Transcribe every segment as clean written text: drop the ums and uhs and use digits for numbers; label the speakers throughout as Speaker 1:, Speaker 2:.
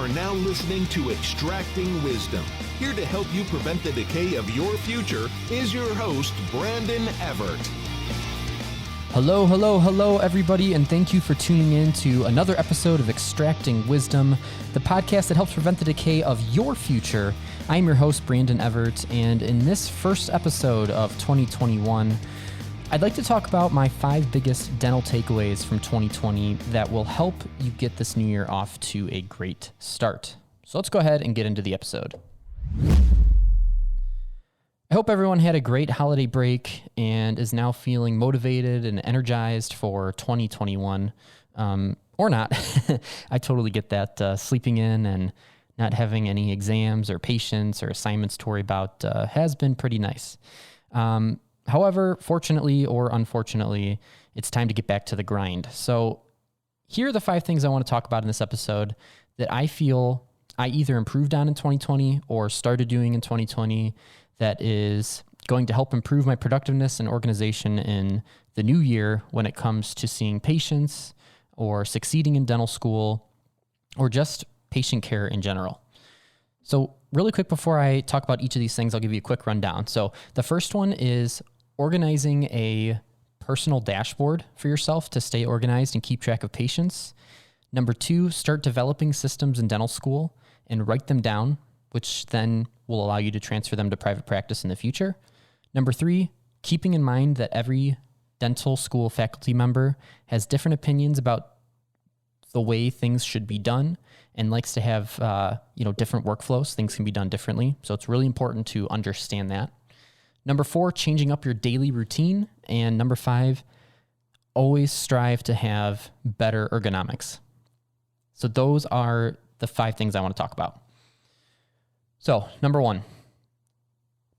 Speaker 1: are now listening to Extracting Wisdom. Here to help you prevent the decay of your future is your host, Brandon Evert.
Speaker 2: Hello, everybody, and thank you for tuning in to another episode of Extracting Wisdom, the podcast that helps prevent the decay of your future. I'm your host, Brandon Evert, and in this first episode of 2021, I'd like to talk about my 5 biggest dental takeaways from 2020 that will help you get this new year off to a great start. So let's go ahead and get into the episode. I hope everyone had a great holiday break and is now feeling motivated and energized for 2021, or not. I totally get that. Sleeping in and not having any exams or patients or assignments to worry about has been pretty nice. However, fortunately or unfortunately, it's time to get back to the grind. So here are the 5 things I want to talk about in this episode that I feel I either improved on in 2020 or started doing in 2020 that is going to help improve my productiveness and organization in the new year when it comes to seeing patients or succeeding in dental school or just patient care in general. So really quick before I talk about each of these things, I'll give you a quick rundown. So the first one is organizing a personal dashboard for yourself to stay organized and keep track of patients. Number 2, start developing systems in dental school and write them down, which then will allow you to transfer them to private practice in the future. Number 3, keeping in mind that every dental school faculty member has different opinions about the way things should be done and likes to have different workflows. Things can be done differently. So it's really important to understand that. Number 4, changing up your daily routine. And number 5, always strive to have better ergonomics. So those are the 5 things I want to talk about. So, number 1,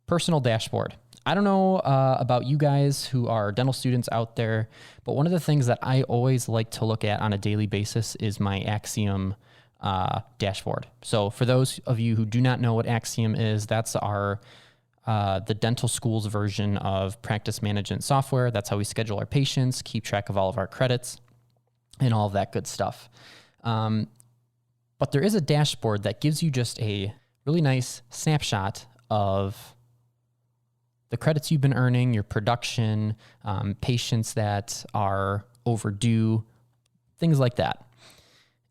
Speaker 2: personal dashboard. I don't know about you guys who are dental students out there, but one of the things that I always like to look at on a daily basis is my Axiom dashboard. So for those of you who do not know what Axiom is, that's the dental school's version of practice management software. That's how we schedule our patients, keep track of all of our credits, and all of that good stuff. But there is a dashboard that gives you just a really nice snapshot of the credits you've been earning, your production, patients that are overdue, things like that.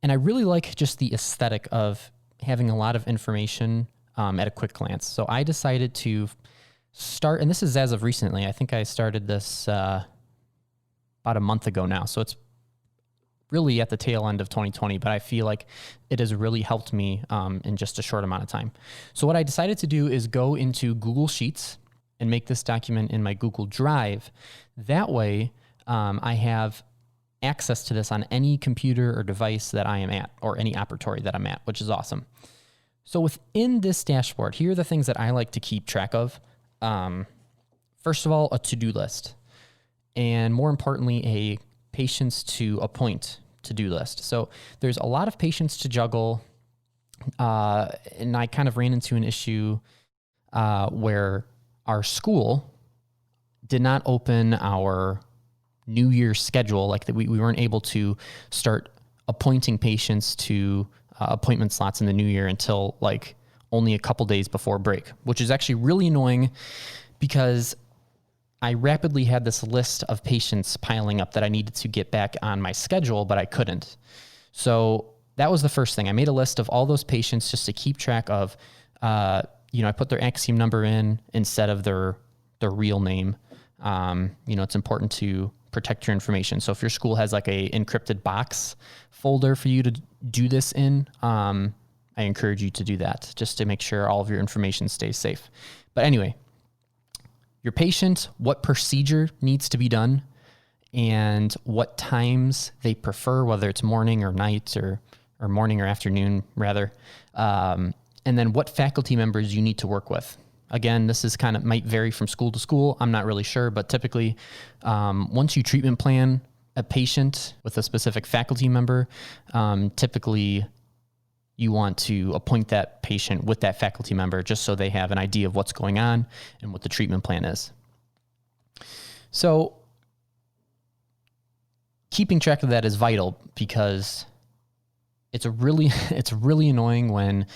Speaker 2: And I really like just the aesthetic of having a lot of information at a quick glance. So I decided to start, and this is as of recently, I think I started this about a month ago now. So it's really at the tail end of 2020, but I feel like it has really helped me in just a short amount of time. So what I decided to do is go into Google Sheets and make this document in my Google Drive. That way, I have access to this on any computer or device that I am at, or any operatory that I'm at, which is awesome. So within this dashboard, here are the things that I like to keep track of. First of all, a to-do list, and more importantly, a patients to appoint to-do list. So there's a lot of patients to juggle, and I kind of ran into an issue where our school did not open our New Year's schedule, like that we weren't able to start appointing patients to appointment slots in the new year until like only a couple days before break, which is actually really annoying because I rapidly had this list of patients piling up that I needed to get back on my schedule, but I couldn't. So that was the first thing. I made a list of all those patients just to keep track of, I put their Axiom number in instead of their real name. It's important to protect your information. So if your school has like a encrypted box folder for you to do this in, I encourage you to do that just to make sure all of your information stays safe. But anyway, your patient, what procedure needs to be done, and what times they prefer, whether it's morning or night or morning or afternoon rather, and then what faculty members you need to work with. Again, this is might vary from school to school. I'm not really sure, but typically once you treatment plan a patient with a specific faculty member, typically you want to appoint that patient with that faculty member just so they have an idea of what's going on and what the treatment plan is. So keeping track of that is vital because It's really annoying when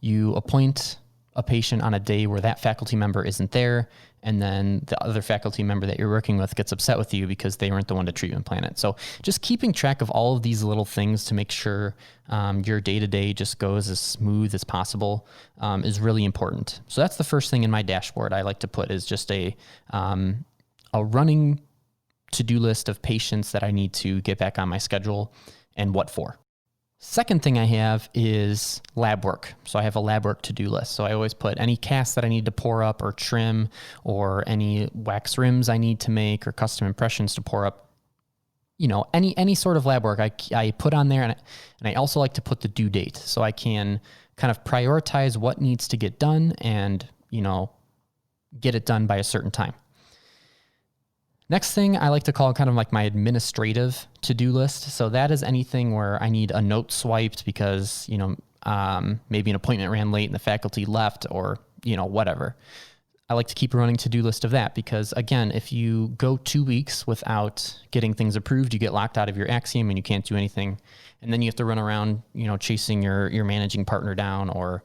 Speaker 2: you appoint a patient on a day where that faculty member isn't there, and then the other faculty member that you're working with gets upset with you because they weren't the one to treatment plan it. So just keeping track of all of these little things to make sure your day-to-day just goes as smooth as possible is really important. So that's the first thing in my dashboard I like to put, is just a running to-do list of patients that I need to get back on my schedule and what for. Second thing I have is lab work. So I have a lab work to-do list. So I always put any casts that I need to pour up or trim, or any wax rims I need to make, or custom impressions to pour up. You know, any sort of lab work I put on there, and I also like to put the due date so I can kind of prioritize what needs to get done and, you know, get it done by a certain time. Next thing I like to call kind of like my administrative to-do list. So that is anything where I need a note swiped because, you know, maybe an appointment ran late and the faculty left, or, you know, whatever. I like to keep a running to-do list of that because, again, if you go 2 weeks without getting things approved, you get locked out of your Axiom and you can't do anything. And then you have to run around, you know, chasing your managing partner down, or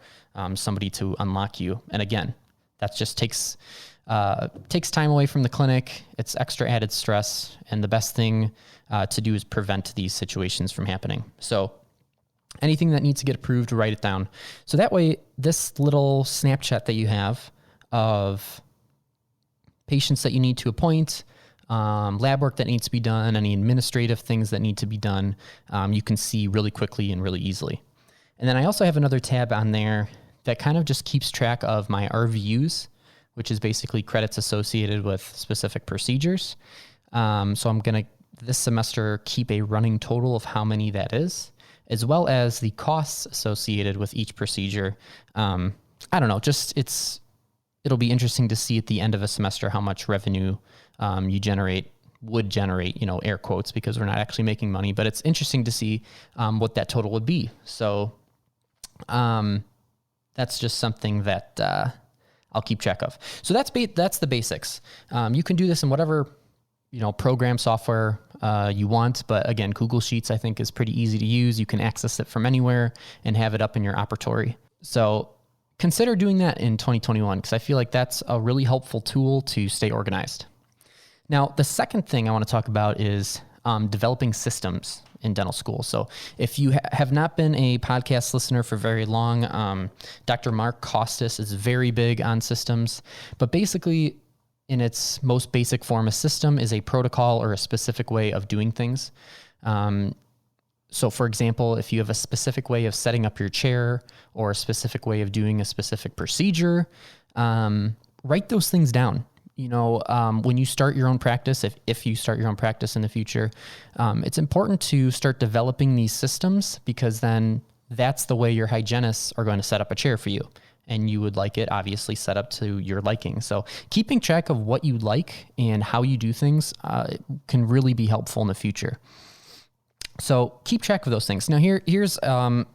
Speaker 2: somebody to unlock you. And again, that just takes time away from the clinic. It's extra added stress, and the best thing to do is prevent these situations from happening. So anything that needs to get approved, write it down. So that way, this little Snapchat that you have of patients that you need to appoint, lab work that needs to be done, any administrative things that need to be done, you can see really quickly and really easily. And then I also have another tab on there that kind of just keeps track of my RVUs, which is basically credits associated with specific procedures. So I'm going to, this semester, keep a running total of how many that is, as well as the costs associated with each procedure. I don't know, just it'll be interesting to see at the end of a semester how much revenue would generate, you know, air quotes, because we're not actually making money, but it's interesting to see what that total would be. So that's just something that I'll keep track of. So that's the basics. You can do this in whatever, you know, program software you want, but again, Google Sheets I think is pretty easy to use. You can access it from anywhere and have it up in your operatory. So consider doing that in 2021, because I feel like that's a really helpful tool to stay organized. Now, the second thing I want to talk about is developing systems in dental school. So if you have not been a podcast listener for very long, Dr. Mark Costas is very big on systems, but basically in its most basic form, a system is a protocol or a specific way of doing things. So for example, if you have a specific way of setting up your chair or a specific way of doing a specific procedure, write those things down. You know, when you start your own practice, if you start your own practice in the future, it's important to start developing these systems, because then that's the way your hygienists are going to set up a chair for you. And you would like it obviously set up to your liking. So keeping track of what you like and how you do things can really be helpful in the future. So keep track of those things. Now here's an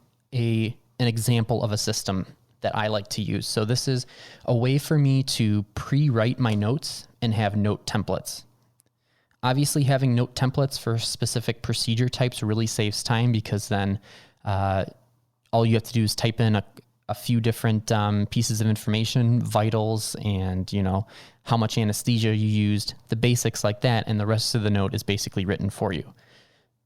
Speaker 2: example of a system that I like to use. So this is a way for me to pre-write my notes and have note templates. Obviously, having note templates for specific procedure types really saves time, because then all you have to do is type in a few different pieces of information, vitals, and, you know, how much anesthesia you used, the basics like that, and the rest of the note is basically written for you.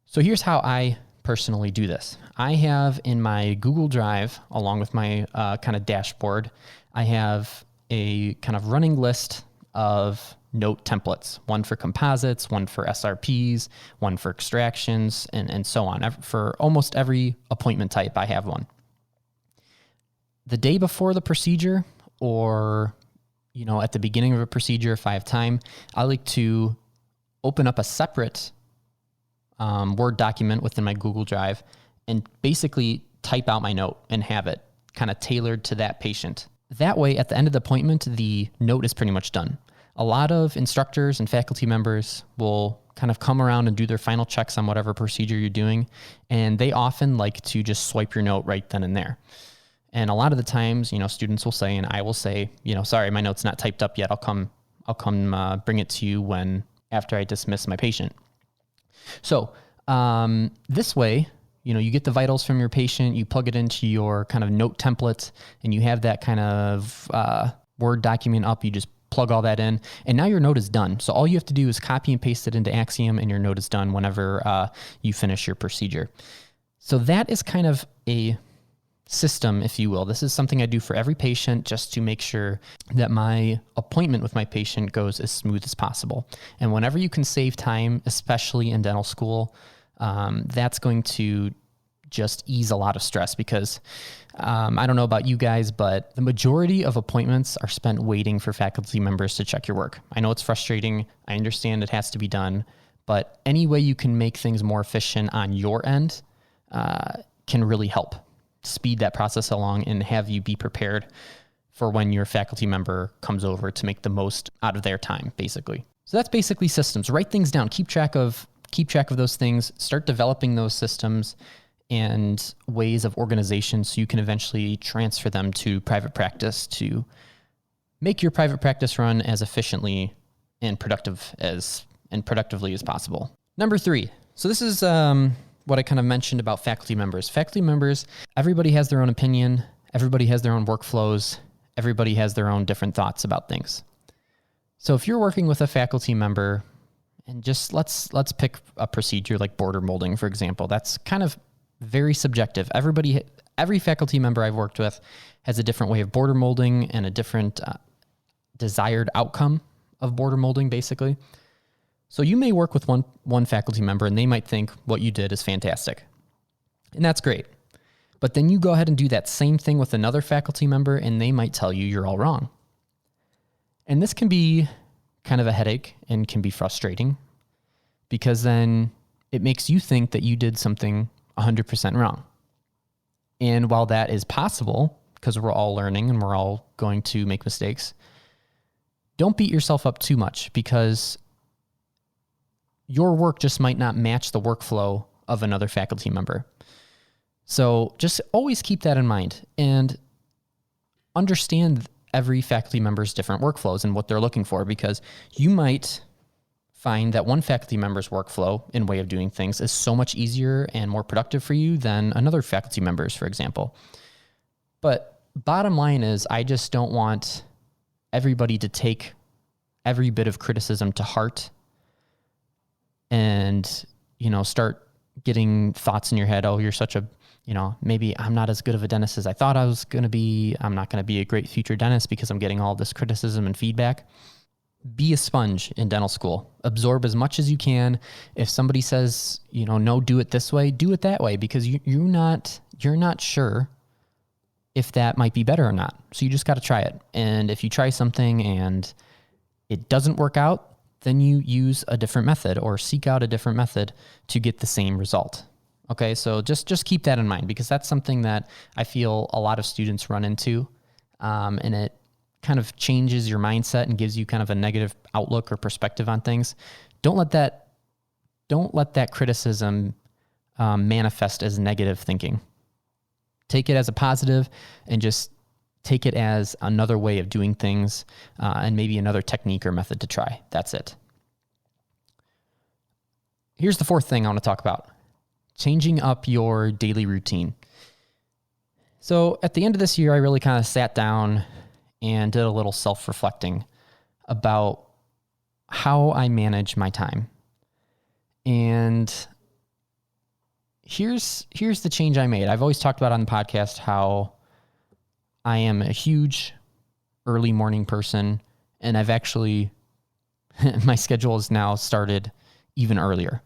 Speaker 2: So here's how I personally do this. I have in my Google Drive, along with my kind of dashboard, I have a kind of running list of note templates, one for composites, one for SRPs, one for extractions, and so on. For almost every appointment type, I have one. The day before the procedure, or, you know, at the beginning of a procedure, if I have time, I like to open up a separate Word document within my Google Drive and basically type out my note and have it kind of tailored to that patient. That way, at the end of the appointment, the note is pretty much done. A lot of instructors and faculty members will kind of come around and do their final checks on whatever procedure you're doing, and they often like to just swipe your note right then and there. And a lot of the times, you know, students will say, and I will say, you know, sorry, my note's not typed up yet. I'll come bring it to you after I dismiss my patient. So this way, you get the vitals from your patient, you plug it into your kind of note template, and you have that kind of Word document up. You just plug all that in, and now your note is done. So all you have to do is copy and paste it into Axiom, and your note is done whenever you finish your procedure. So that is kind of a system, if you will. This is something I do for every patient just to make sure that my appointment with my patient goes as smooth as possible. And whenever you can save time, especially in dental school, that's going to just ease a lot of stress because I don't know about you guys, but the majority of appointments are spent waiting for faculty members to check your work. I know it's frustrating. I understand it has to be done, but any way you can make things more efficient on your end can really help speed that process along and have you be prepared for when your faculty member comes over to make the most out of their time, basically. So that's basically systems. Write things down. Keep track of those things. Start developing those systems and ways of organization so you can eventually transfer them to private practice to make your private practice run as efficiently and productively as possible. Number 3. So this is what I kind of mentioned about faculty members. Faculty members, everybody has their own opinion. Everybody has their own workflows. Everybody has their own different thoughts about things. So if you're working with a faculty member, and just let's pick a procedure like border molding, for example, that's kind of very subjective. Every faculty member I've worked with has a different way of border molding and a different desired outcome of border molding, basically. So you may work with one faculty member and they might think what you did is fantastic. And that's great. But then you go ahead and do that same thing with another faculty member and they might tell you you're all wrong. And this can be kind of a headache and can be frustrating because then it makes you think that you did something 100% wrong. And while that is possible, because we're all learning and we're all going to make mistakes, don't beat yourself up too much because your work just might not match the workflow of another faculty member. So just always keep that in mind and understand every faculty member's different workflows and what they're looking for, because you might find that one faculty member's workflow and way of doing things is so much easier and more productive for you than another faculty member's, for example. But bottom line is, I just don't want everybody to take every bit of criticism to heart and, start getting thoughts in your head. Oh, you're such a, maybe I'm not as good of a dentist as I thought I was going to be. I'm not going to be a great future dentist because I'm getting all this criticism and feedback. Be a sponge in dental school. Absorb as much as you can. If somebody says, no, do it this way, do it that way, because you're not sure if that might be better or not. So you just got to try it. And if you try something and it doesn't work out, then you use a different method or seek out a different method to get the same result. Okay, so just keep that in mind, because that's something that I feel a lot of students run into, and it kind of changes your mindset and gives you kind of a negative outlook or perspective on things. Don't let that criticism manifest as negative thinking. Take it as a positive and just take it as another way of doing things and maybe another technique or method to try. That's it. Here's the 4th thing I want to talk about: changing up your daily routine. So at the end of this year, I really kind of sat down and did a little self-reflecting about how I manage my time. And here's the change I made. I've always talked about on the podcast how I am a huge early morning person, and I've actually, my schedule is now started even earlier.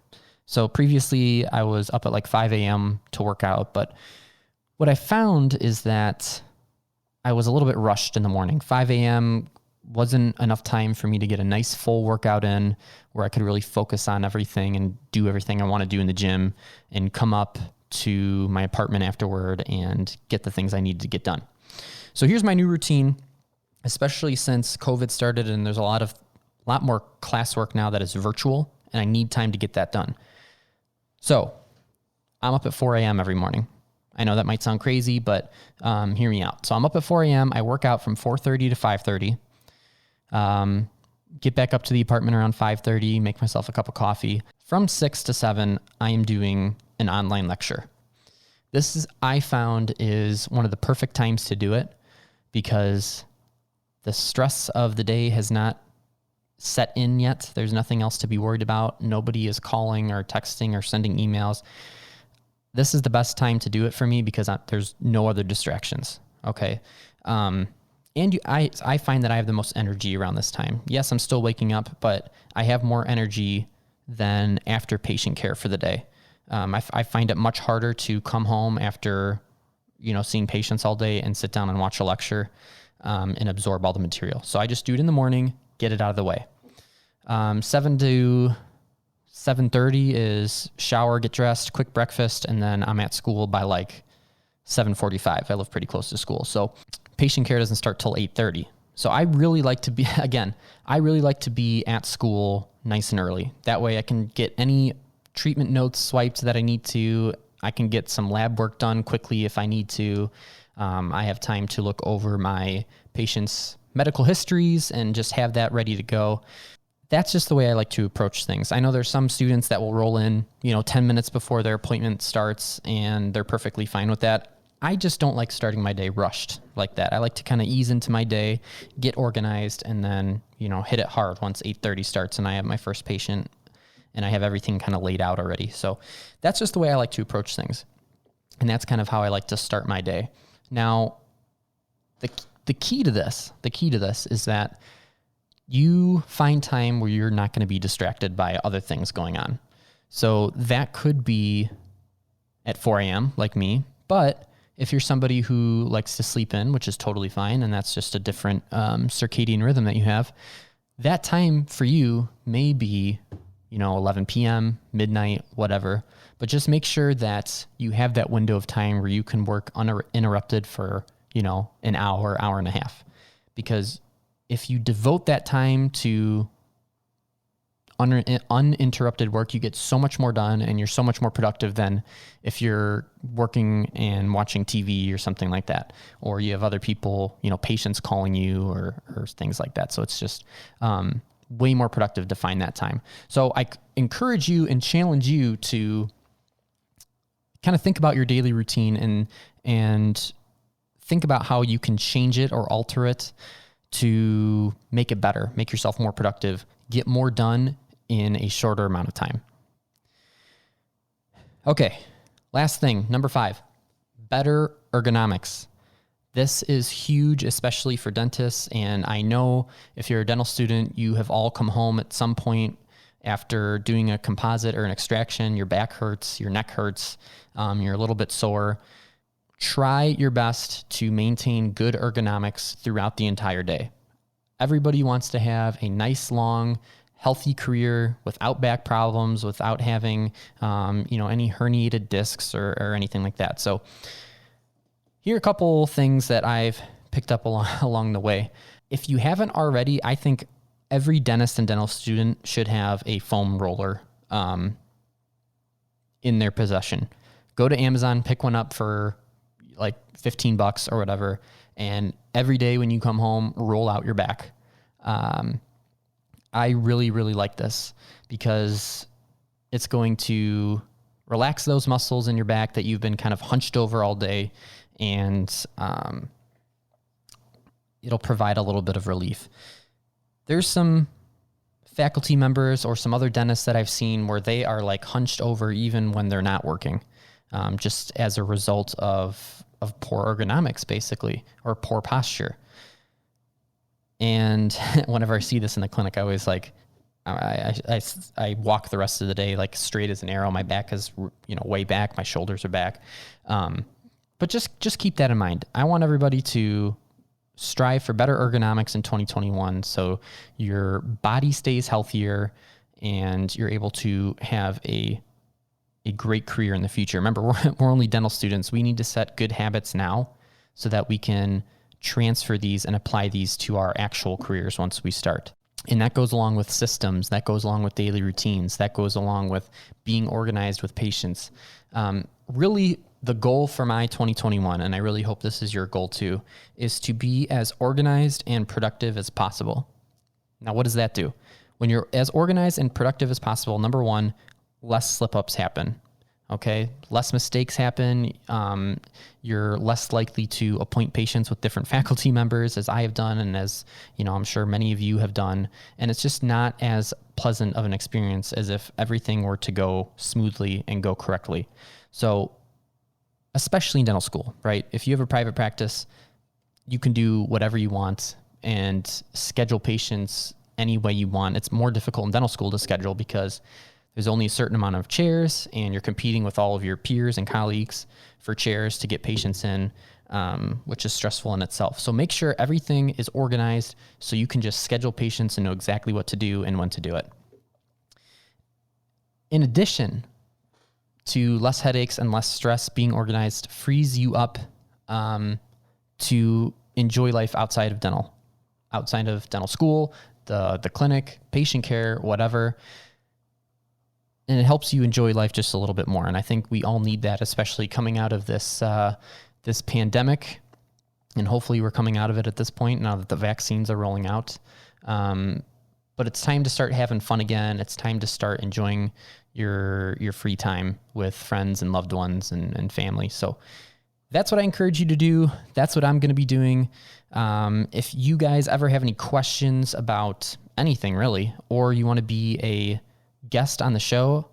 Speaker 2: So previously I was up at like 5 a.m. to work out, but what I found is that I was a little bit rushed in the morning. 5 a.m. wasn't enough time for me to get a nice full workout in where I could really focus on everything and do everything I want to do in the gym and come up to my apartment afterward and get the things I needed to get done. So here's my new routine, especially since COVID started and there's a lot more classwork now that is virtual, and I need time to get that done. So I'm up at 4 a.m. every morning. I know that might sound crazy, but hear me out. So I'm up at 4 a.m. I work out from 4:30 to 5:30. Get back up to the apartment around 5:30, make myself a cup of coffee. From 6 to 7, I am doing an online lecture. I found is one of the perfect times to do it because the stress of the day has not set in yet. There's nothing else to be worried about. Nobody is calling or texting or sending emails. This is the best time to do it for me because there's no other distractions. Okay. I find that I have the most energy around this time. Yes, I'm still waking up, but I have more energy than after patient care for the day. I find it much harder to come home after, seeing patients all day and sit down and watch a lecture, and absorb all the material. So I just do it in the morning, get it out of the way. 7 to 7:30 is shower, get dressed, quick breakfast, and then I'm at school by like 7:45. I live pretty close to school. So patient care doesn't start till 8:30. So I really like to be at school nice and early. That way I can get any treatment notes swiped that I need to. I can get some lab work done quickly if I need to. I have time to look over my patients' medical histories and just have that ready to go. That's just the way I like to approach things. I know there's some students that will roll in, 10 minutes before their appointment starts, and they're perfectly fine with that. I just don't like starting my day rushed like that. I like to kind of ease into my day, get organized, and then, hit it hard once 8:30 starts and I have my first patient and I have everything kind of laid out already. So that's just the way I like to approach things. And that's kind of how I like to start my day. Now, the key to this is that you find time where you're not going to be distracted by other things going on. So that could be at 4 a.m. like me, but if you're somebody who likes to sleep in, which is totally fine, and that's just a different circadian rhythm that you have, that time for you may be, 11 p.m., midnight, whatever. But just make sure that you have that window of time where you can work uninterrupted for, an hour, hour and a half. Because if you devote that time to uninterrupted work, you get so much more done and you're so much more productive than if you're working and watching TV or something like that, or you have other people, patients calling you or things like that. So it's just way more productive to find that time. So I encourage you and challenge you to kind of think about your daily routine and think about how you can change it or alter it to make it better, make yourself more productive, get more done in a shorter amount of time. Okay, last thing, number 5, better ergonomics. This is huge, especially for dentists. And I know if you're a dental student, you have all come home at some point after doing a composite or an extraction. Your back hurts, your neck hurts, you're a little bit sore. Try your best to maintain good ergonomics throughout the entire day. Everybody wants to have a nice, long, healthy career without back problems, without having, any herniated discs or anything like that. So here are a couple things that I've picked up along the way. If you haven't already, I think every dentist and dental student should have a foam roller in their possession. Go to Amazon, pick one up for like $15 or whatever, and every day when you come home, roll out your back. I really, really like this because it's going to relax those muscles in your back that you've been kind of hunched over all day, and it'll provide a little bit of relief. There's some faculty members or some other dentists that I've seen where they are like hunched over even when they're not working, just as a result of poor ergonomics, basically, or poor posture. And whenever I see this in the clinic, I always I walk the rest of the day like straight as an arrow. My back is, way back. My shoulders are back. But just keep that in mind. I want everybody to strive for better ergonomics in 2021 so your body stays healthier and you're able to have a great career in the future. Remember, we're only dental students. We need to set good habits now so that we can transfer these and apply these to our actual careers once we start. And that goes along with systems, that goes along with daily routines, that goes along with being organized with patients. Really, the goal for my 2021, and I really hope this is your goal too, is to be as organized and productive as possible. Now, what does that do? When you're as organized and productive as possible, number one, less slip-ups happen. Okay. Less mistakes happen. You're less likely to appoint patients with different faculty members, as I have done. And as I'm sure many of you have done. And it's just not as pleasant of an experience as if everything were to go smoothly and go correctly. So especially in dental school, right? If you have a private practice, you can do whatever you want and schedule patients any way you want. It's more difficult in dental school to schedule because there's only a certain amount of chairs and you're competing with all of your peers and colleagues for chairs to get patients in, which is stressful in itself. So make sure everything is organized so you can just schedule patients and know exactly what to do and when to do it. In addition to less headaches and less stress, being organized frees you up to enjoy life outside of dental school, the clinic, patient care, whatever. And it helps you enjoy life just a little bit more. And I think we all need that, especially coming out of this pandemic. And hopefully we're coming out of it at this point now that the vaccines are rolling out. But it's time to start having fun again. It's time to start enjoying your free time with friends and loved ones and family. So that's what I encourage you to do. That's what I'm going to be doing. If you guys ever have any questions about anything really, or you want to be a guest on the show,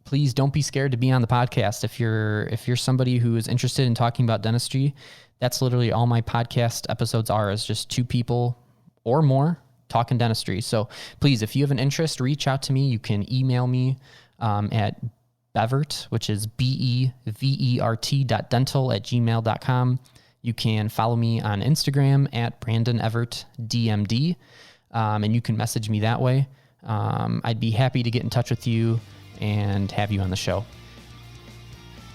Speaker 2: please don't be scared to be on the podcast. If you're somebody who is interested in talking about dentistry, that's literally all my podcast episodes are, is just two people or more talking dentistry. So please, if you have an interest, reach out to me. You can email me at Bevert, which is BEVERT.dental@gmail.com. You can follow me on Instagram at BrandonEverett.DMD, and you can message me that way. I'd be happy to get in touch with you and have you on the show.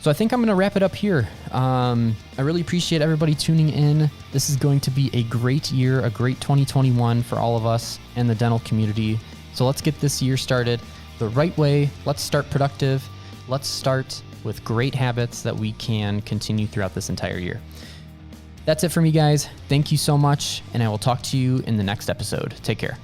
Speaker 2: So I think I'm going to wrap it up here. I really appreciate everybody tuning in. This is going to be a great year, a great 2021 for all of us and the dental community. So let's get this year started the right way. Let's start productive. Let's start with great habits that we can continue throughout this entire year. That's it for me, guys. Thank you so much, and I will talk to you in the next episode. Take care.